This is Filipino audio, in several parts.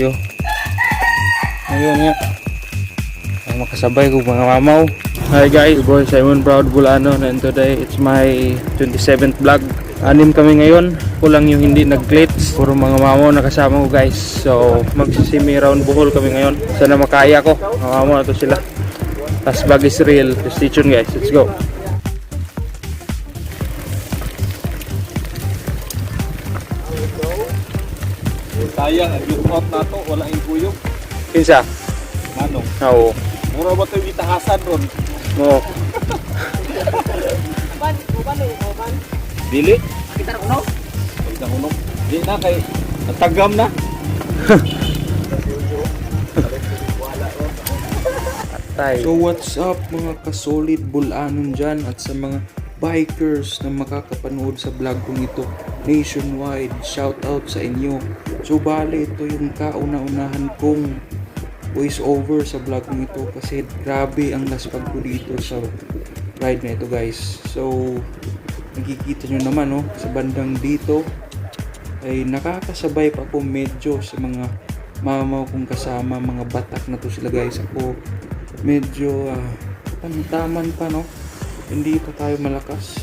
gimnasyo. Ayun nga. Ang makasabay ko mga mamaw. Hi guys, boy Simon Proud Bulano, and today it's my 27th vlog. 6 kami ngayon, kulang yung hindi nag-glitch. Puro mga mamaw nakasama ko guys. So magsisimi round Bohol kami ngayon. Sana makaya ko, mga mamaw na to sila. Tas bag is real. Just stay tuned guys, let's go. Sayang, yung out na to, wala yung kuyog. Kinsa? Manong. Oo. Mura ba ito yung itahasan ron? Oo. Dili? Kita na uno? Kita na uno. Di na kay, natagam na. So what's up mga kasolid bulanon dyan at sa mga bikers na makakapanood sa vlog kong ito nationwide, shout out sa inyo. So bale, ito yung kauna-unahan kong voice over sa vlog kong ito kasi grabe ang laspag ko dito sa ride na ito guys. So nakikita nyo naman sa bandang dito ay nakakasabay pa ako medyo sa mga mamaw kong kasama, mga batak na to sila guys. Ako medyo tamtaman pa hindi pa tayo malakas.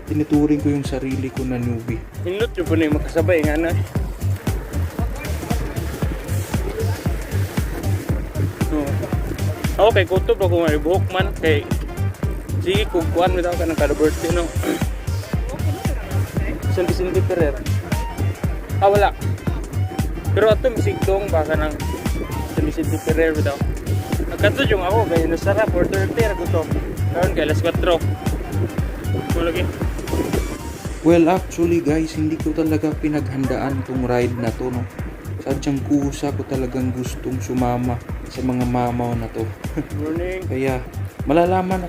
Tinuturing ko yung sarili ko na newbie. Hindot yung po na yung makasabay nga na. Okay, kutob ako nga ibuhok man kay sige kukuan mo daw ka ng kada birthday Sindi Ferrer. Wala. Pero ato misigdong baka ng Sindi Ferrer daw. Nagkatod yung ako kaya nasarap for 30 ako to. Karon kay alas 4. Malagi. Well actually guys, hindi ko talaga pinaghandaan tong ride na to Sadyang kusa ko talagang gustong sumama sa mga mamaw na to. Morning. Kaya malalaman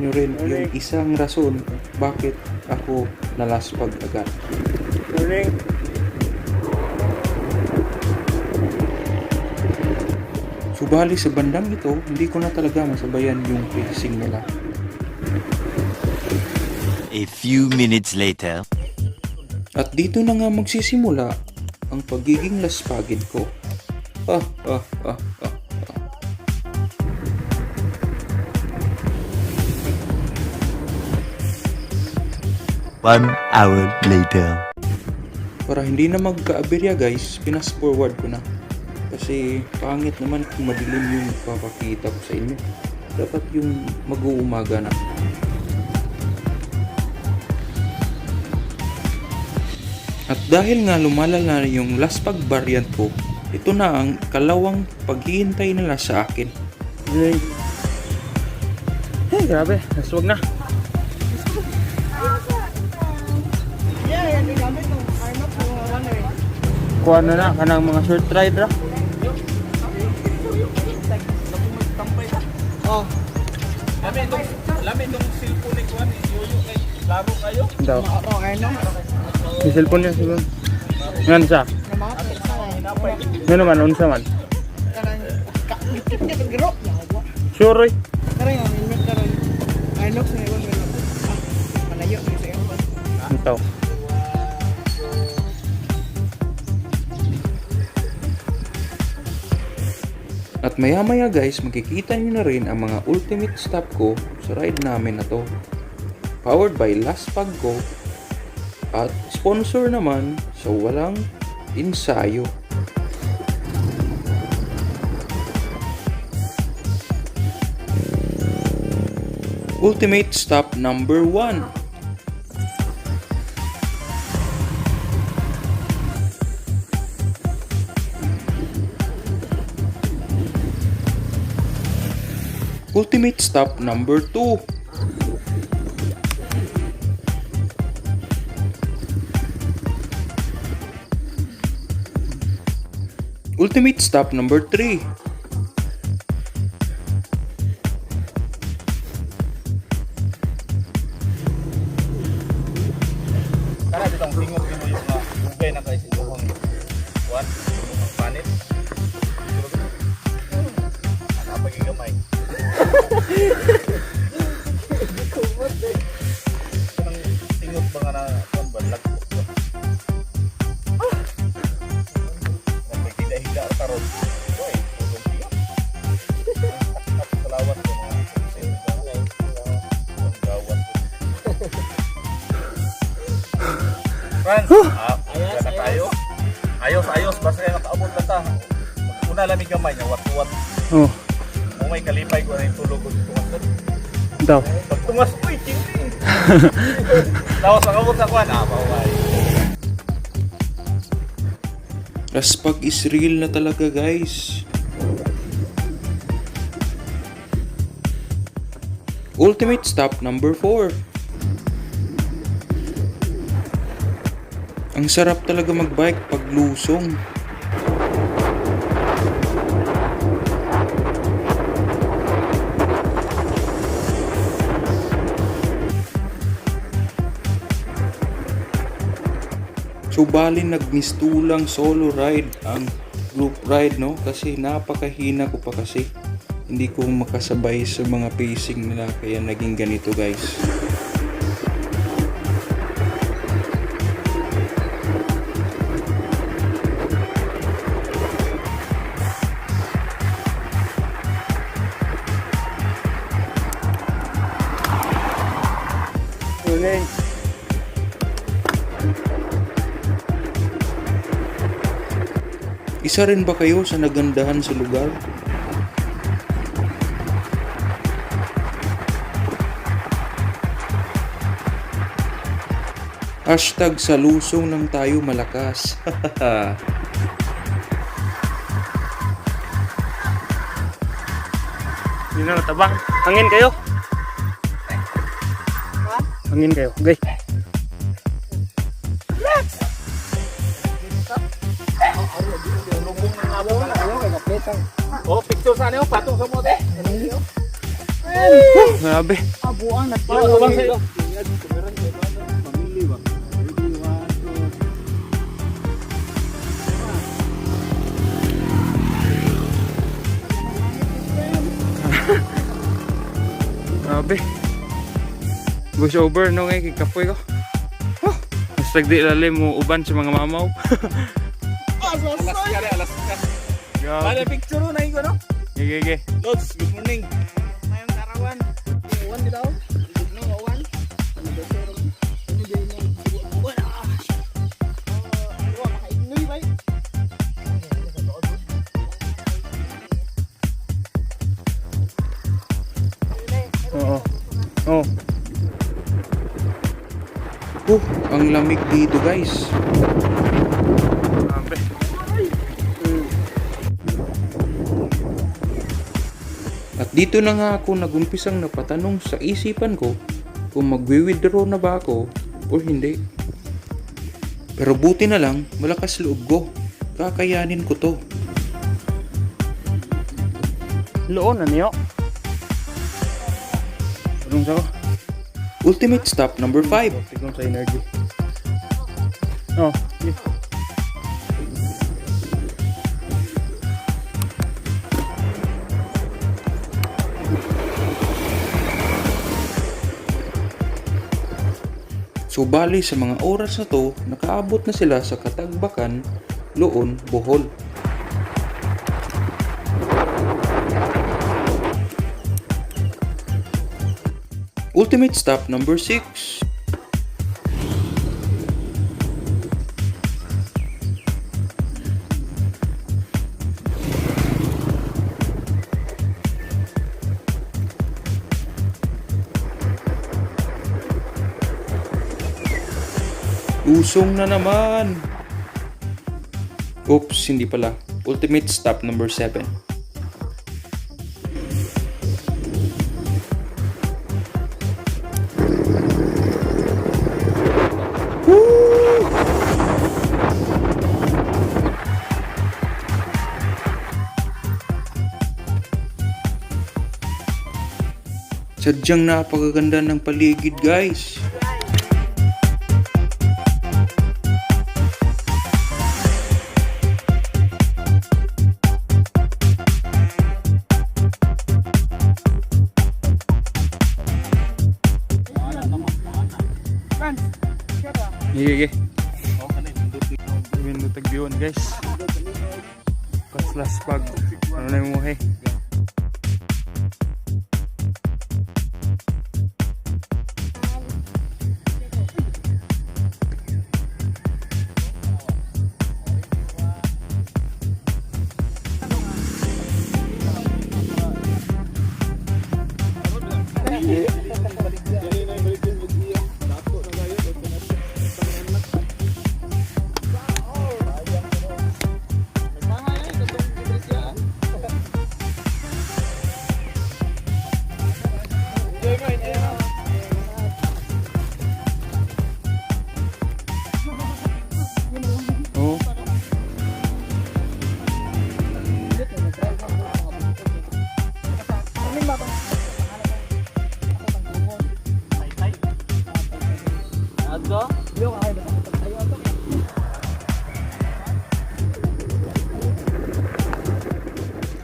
nyo rin yung isang rason bakit ako nalaspag agad. Morning. Subali sa bandang ito, hindi ko na talaga masabayan yung pacing nila. A few minutes later. At dito na nga magsisimula ang pagiging laspagin ko. 1 hour later. Para hindi na magka-aberya guys, pinas forward ko na. Kasi pangit naman kung madilim yung papakita ko sa inyo. Dapat yung mag-uumaga na. At dahil nga lumalala na yung laspag variant ko, ito na ang kalawang paghihintay nila sa akin. Hey, grabe, naswag na. Kuha na kanang mga short ride ra. Oh. Lami itong cellphone ni Kuan, yoyo kay laro kayo. Daw. Yung cellphone niya siguro. Ngan sa? Ano naman, unsa man? Sure oy. Ito. At maya-maya guys, makikita nyo na rin ang mga ultimate stop ko sa ride namin na to. Powered by Laspag Go at sponsor naman sa walang ensayo. Ultimate stop number 1. Ultimate stop number 2. Ultimate stop number 3. Kana ditong tingog mo yung ugay na kay sinuhon. Kuan, yung panit. Ana pa gigamay. Tingog ba nga na kuan ba lag. May hida-hida Franz, ayos na tayo. Ayos, basta yung nakaabot na ta. Una lamig gamay niya, wat-wat. Oh, Kung may kalipay ko na yung tulog ko dito. daw. Pagtungas, uy, ching-ching. Tapos nakabot sa kuwan, baway. Raspag is real na talaga, guys. Ultimate stop number 4. Ang sarap talaga magbike pag lusong. So bali nagmistulang solo ride ang group ride, no? Kasi napakahina ko pa kasi. Hindi ko makasabay sa mga pacing nila kaya naging ganito, guys. Isa rin ba kayo sa nagandahan sa lugar? Hashtag sa lusong ng tayo malakas. Yun na natabang. Hangin kayo. Hangin kayo. Okay. Oh, picture sana yung patong sa mote. Grabe. Abang sa'yo. Grabe. Voice over no ngay kikapoy ko. Oh, mas di lalim mo uban sa mga mamaw. Alas ka. Bale, picture na yun, no? Gege. Lods, good morning. Mayang karawan. Uwan di daw. No, uwan. Ano ba sero? Ano ba yung uwan? Uwan, makaignoy ba? Oo. Oh. Ang lamig dito, guys. Grabe. At dito na nga ako nagumpisang napatanong sa isipan ko kung magwi-withdraw na ba ako o hindi. Pero buti na lang, malakas loob ko. Kakayanin ko to. Loon na niyo. Anong sa ko? Ultimate stop number 5. Tignan sa energy. Oh, yeah. So bali sa mga oras na to, nakaabot na sila sa Katagbakan, Loon, Bohol. Ultimate stop number 6. Lusong na naman. Oops, hindi pala. Ultimate stop number 7. Sadyang napakaganda ng paligid, guys. Gigi. Ibin mo tagbiyon, guys. Kaslas pag ano na yung muhay. Ato? Yung ay tayo ato.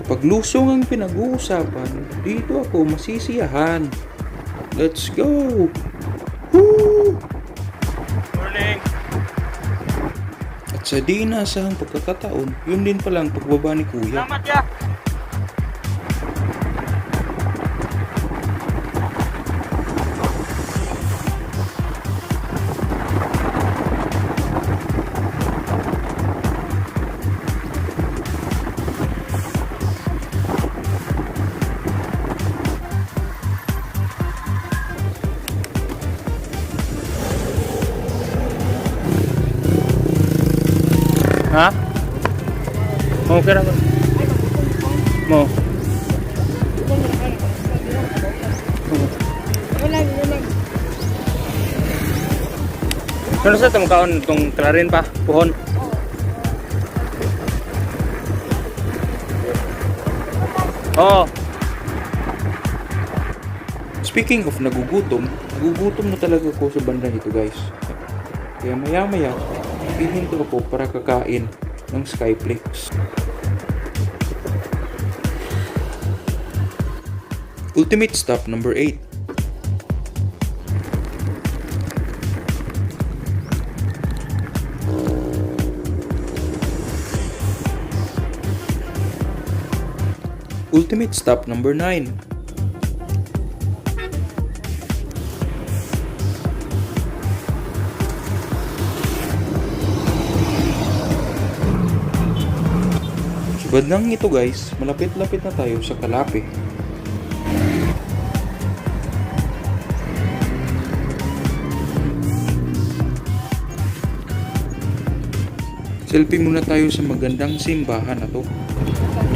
Kapag lusong ang pinag-uusapan, dito ako masisiyahan. Let's go! Woo! Morning. At sa di inaasahang pagkakataon, yun din palang pagbaba ni Kuya. Selamat ya. Ha? Mau kira apa? Mau. Ano sa tong kaon tong klarin pa pohon? Oh, Speaking of nagugutom na talaga ako sa bandang ito guys. Kaya maya pihinto ako para kakain ng Skyflakes. Ultimate stop number 8. Ultimate stop number 9. Sa bandang ito guys, malapit-lapit na tayo sa Kalape. Selfie muna tayo sa magandang simbahan na to.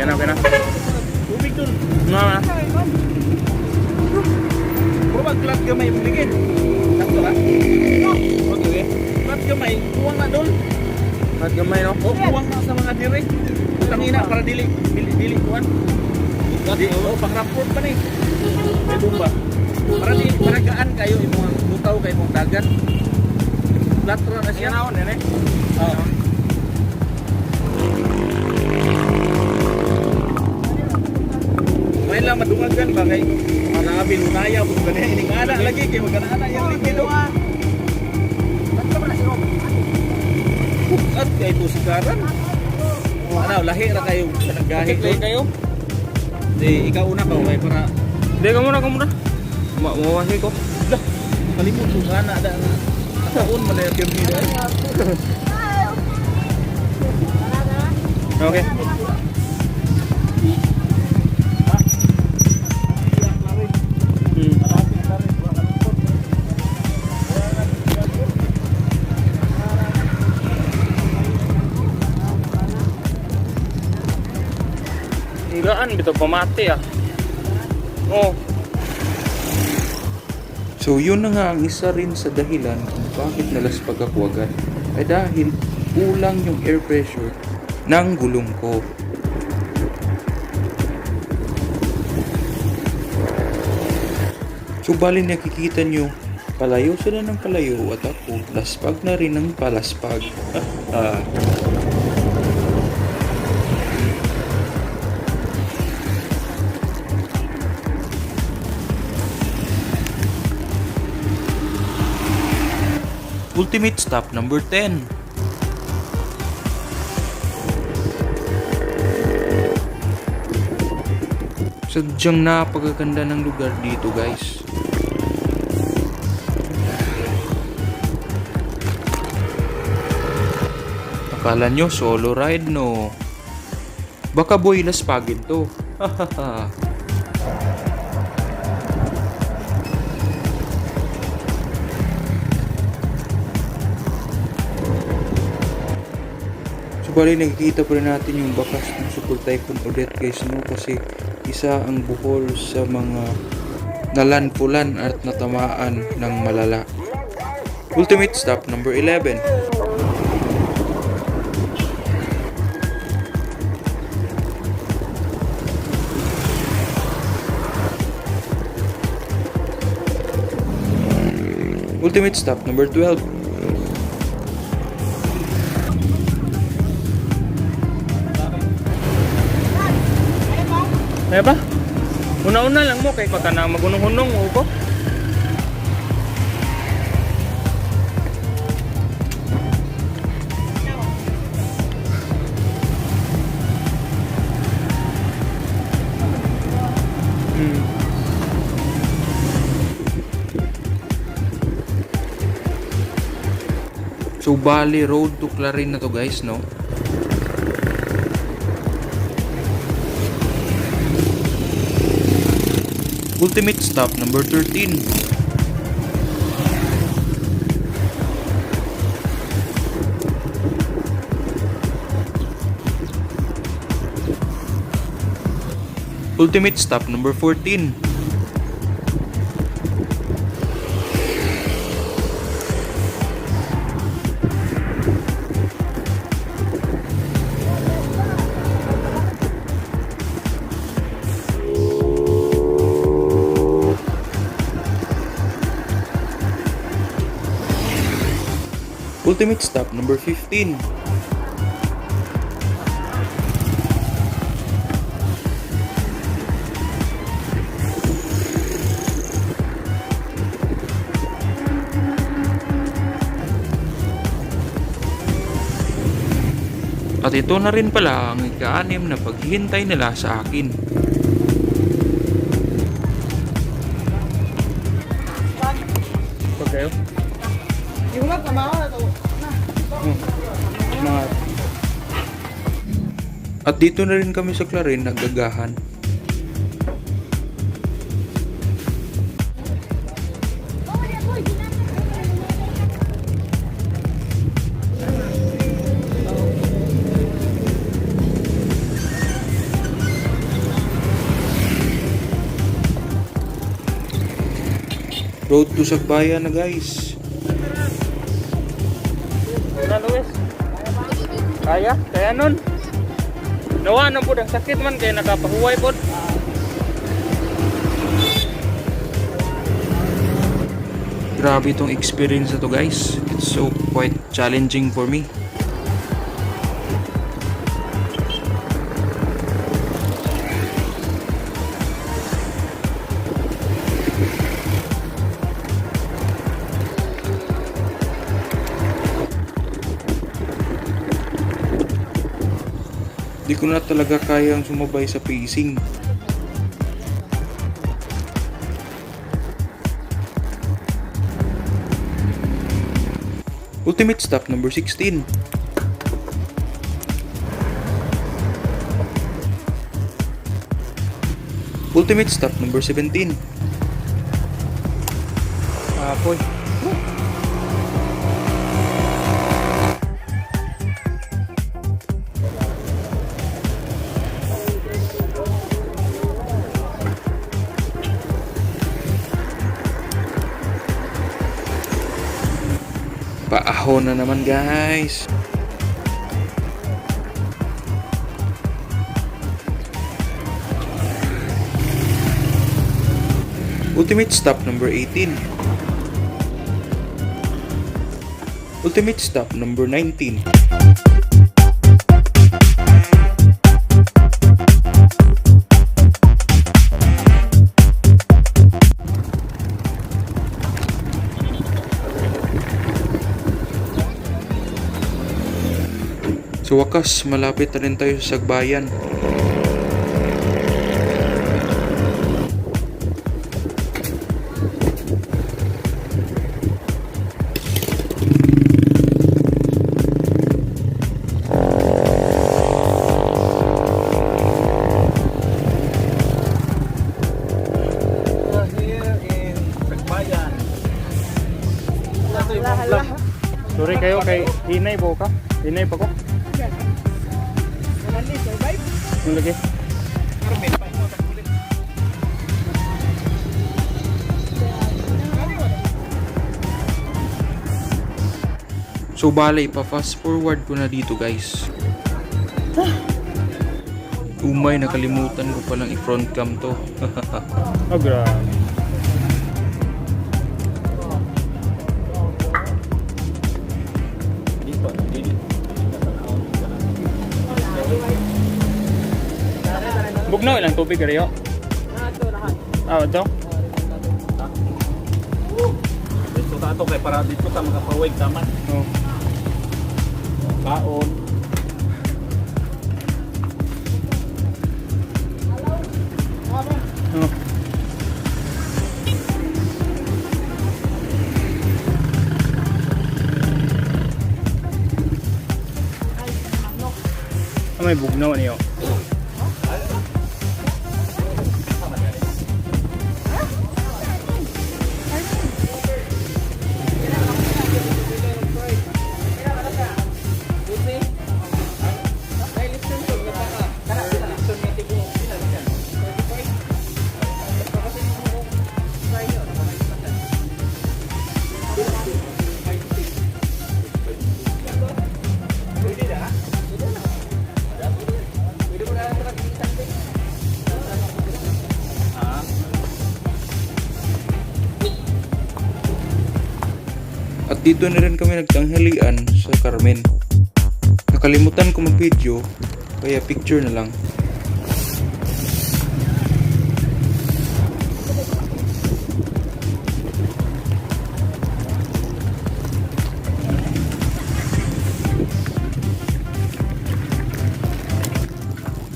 yan na, okay na. Tubig dun. Na. Bawag lat gamay bigin. Sakto ba? Okay. Lat gamay, buwang na dun. Mat gamay no. O buwang na sa mga diri. Tangina para dili kuan. Di pang rapport pa ni. May bomba. Para gaan kayo imong lutaw kay imong dagat. Latro na siya. Naon yan eh. Oo. May lang madungagan ba kay manabi lunaya mo ganyan ining ana lagi kay magana yang likido. At kay pusikaran. Ano lahi ra kayo sa naggahi Kayo. Di ikaw una ba kay para Hindi ka muna. Mawasi ko. kalimut ko ana ada taon man yung pirmi na. Okay. Higaan bito pamati ah. Oh, So yun na nga ang isa rin sa dahilan kung bakit nalaspag ako agad ay dahil kulang yung air pressure ng gulong ko. So bali nakikita nyo, palayo sila ng palayo at ako laspag na rin ng palaspag. Ultimate stop number 10. Sadyang napakaganda ng lugar dito guys. Akala nyo solo ride no? Baka boy laspagin to. Hahaha. Bali nakikita pa rin natin yung bakas ng Super Typhoon Odette guys no, kasi isa ang buhol sa mga nalanpulan at natamaan ng malala. Ultimate stop number 11. Ultimate stop number 12. Kaya ba? Una-una lang mo kay kota na magunong-hunong ko. So bali road to Clarin na to guys, no? Ultimate stop number 13. Ultimate stop number 14. Ultimate stop number 15. At ito na rin pala ang ika-6 na paghihintay nila sa akin. Pag kayo? Mga At dito na rin kami sa Clarin naggagahan. Road to Sagbayan na guys. na Luis. Kaya? Kaya nun. Nawa na po ang sakit man kaya nakapahuway po. Grabe itong experience na to guys. It's so quite challenging for me. Di ko na talaga kayang sumabay sa pacing. Ultimate stop number 16. Ultimate stop number 17. Apoy. Paahon na naman guys. Ultimate stop number 18. Ultimate stop number 19. Sa wakas, malapit na rin tayo sa Sagbayan. Sorry kayo kay Hinay po ka. Hinay pa ko. Yung lagi. So bale, pa-fast forward ko na dito guys. Umay, nakalimutan ko palang i-front cam to. Oh, grabe. Bugno ilang tubig kariyo. Ah, ito. Dito ta ato kay para dito ta makapawig tama. Oh. Kaon. Oh. May bugno niyo. At dito na rin kami nagtanghalian sa Carmen. Nakalimutan ko mag-video, kaya picture na lang.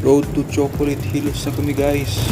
Road to Chocolate Hills na kami guys.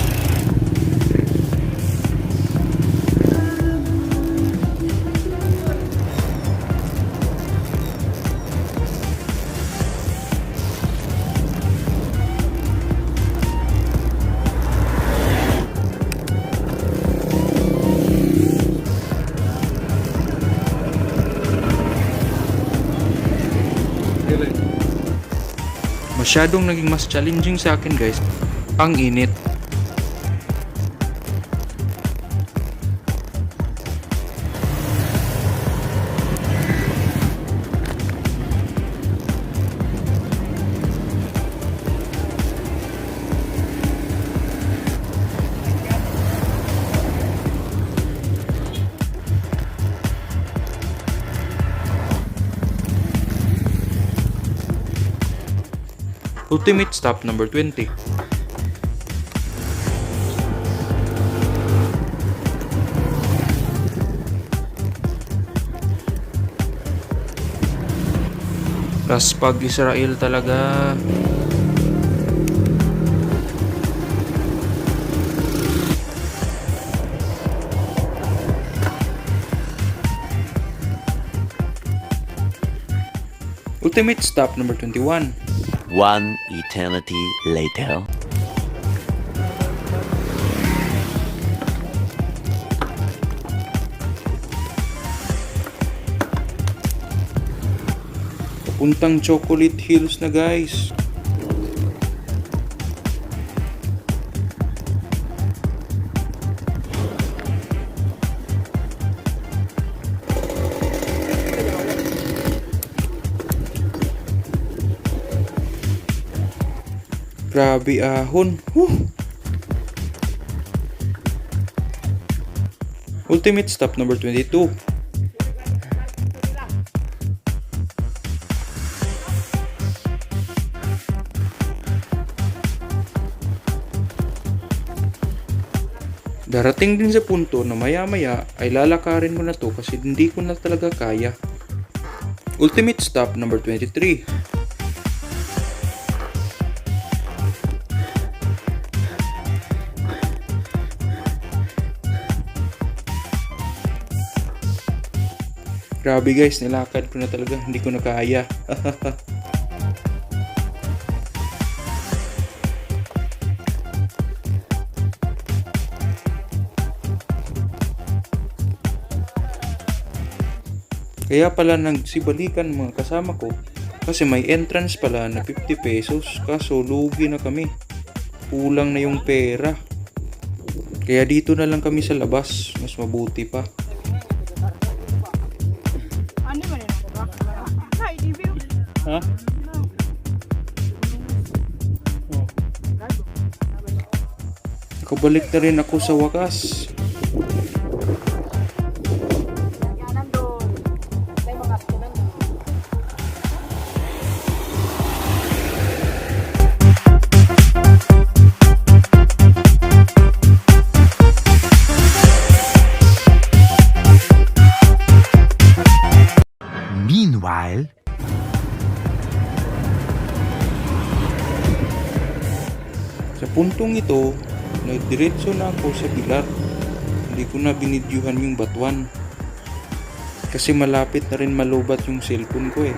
Masyadong naging mas challenging sa akin guys, ang init. Ultimate stop number 20. Raspag Israel talaga. Ultimate stop number 21. One eternity later. Papuntang Chocolate Hills na guys. Grabe ahon. Ultimate stop number 22. Darating din sa punto na maya-maya ay lalakarin ko na to kasi hindi ko na talaga kaya. Ultimate stop number 23. Grabe guys, nilakad ko na talaga, hindi ko na kaya. Kaya pala nagsibalikan mga kasama ko kasi may entrance pala na 50 pesos kaso lugi na kami. Kulang na yung pera. Kaya dito na lang kami sa labas, mas mabuti pa. Ha? Oh. Nakabalik na rin ako sa wakas. Meanwhile. Sa puntong ito, nagdiretso na ako sa bilar. Hindi ko na binidyuhan yung batuan. Kasi malapit na rin malubat yung cellphone ko eh.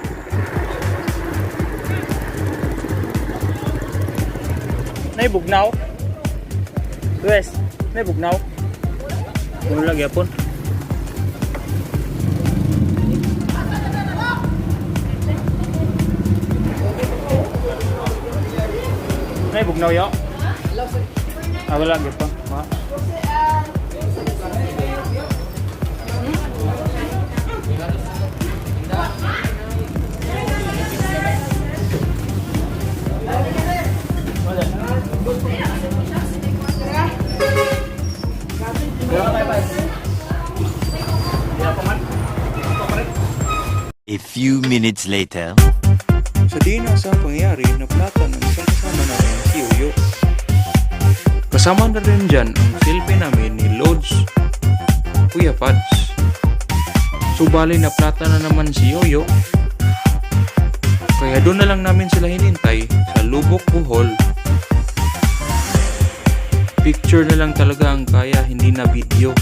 Naibugnaw. Wes, naibugnaw. Wala gyapon. Naibugnaw yo. Wala gyapon. Ha? A few minutes later. Sa di na sa pangyayari, naplatan ng isang kasama namin si Yoyo. Kasama na rin dyan ang selfie namin ni Lods, Kuya Pads. Subali naplatan na naman si Yoyo. Kaya doon na lang namin sila hinintay sa Lubok, Bohol. Picture na lang talaga ang kaya, hindi na video.